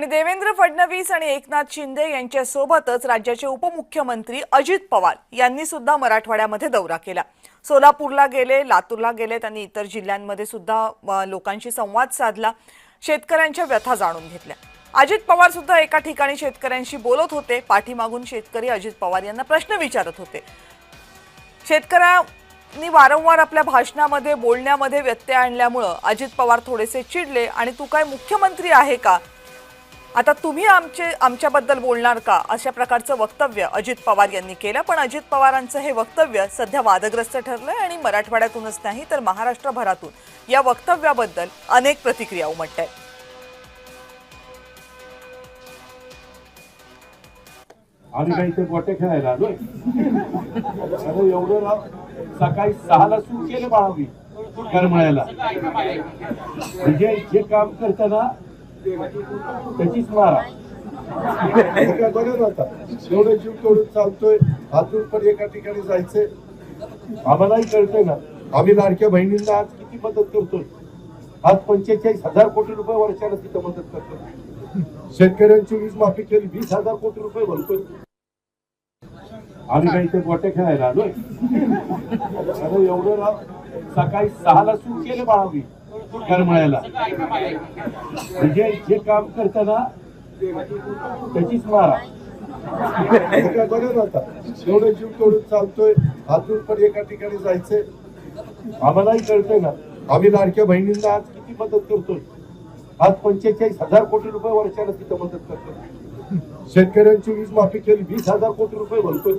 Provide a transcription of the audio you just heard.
आणि देवेंद्र फडणवीस आणि एकनाथ शिंदे यांच्या सोबतच राज्याचे उपमुख्यमंत्री अजित पवार यांनी सुद्धा मराठवाड्यामध्ये दौरा केला। सोलापूरला गेले, लातूरला गेले, त्यांनी इतर जिल्ह्यांमध्ये सुद्धा लोकांशी संवाद साधला, शेतकऱ्यांच्या व्यथा जाणून घेतल्या। अजित पवार सुद्धा एका ठिकाणी शेतकऱ्यांशी बोलत होते। पाठीमागून शेतकरी अजित पवार यांना प्रश्न विचारत होते। शेतकऱ्यांनी वारंवार आपल्या भाषणामध्ये बोलण्यामध्ये व्यत्यय आणल्यामुळे अजित पवार थोडेसे चिडले आणि तू काय मुख्यमंत्री आहे का, आता तुम्ही आमच्याबद्दल बोलणार का, अशा प्रकारचं वक्तव्य अजित पवार यांनी केलं। पण अजित पवारांचं हे वक्तव्य सध्या वादग्रस्त ठरलंय आणि मराठवाड्यातूनच नाही तर महाराष्ट्रभरातून या वक्तव्याबद्दल अनेक प्रतिक्रिया उमटत आहेत। आम्ही काही ते गोटे खेळायला आलोय। एवढं सकाळी 6ला सुरू केलं बाळावी करमळ्याला, म्हणजे जे काम करताना त्याचीच मारा बघत होता। एवढं जीव तोडून चालतोय, अजून पण एका ठिकाणी जायचंय। आम्हालाही कळतंय ना, आम्ही लाडक्या बहिणींना आज किती मदत करतोय। आज 45,000 कोटी रुपये वर्षाला तिथं मदत करतोय। शेतकऱ्यांची वीज माफी केली, 20,000 कोटी रुपये भरतोय। आम्ही काही ते गोटे खेळायला आलोय। एवढं सकाळी 6ला सुरू केलं बाळावी करमळ्याला, म्हणजे जे काम करताना त्याचीच मारा बघत होता। एवढं जीव तोडून चालतोय, अजून पण एका ठिकाणी जायचंय। आम्हालाही कळतंय ना, आम्ही लाडक्या बहिणींना आज किती मदत करतोय। आज 45,000 कोटी रुपये वर्षाला तिथं मदत करतोय। शेतकऱ्यांची वीज माफी केली, 20,000 कोटी रुपये भरतोय।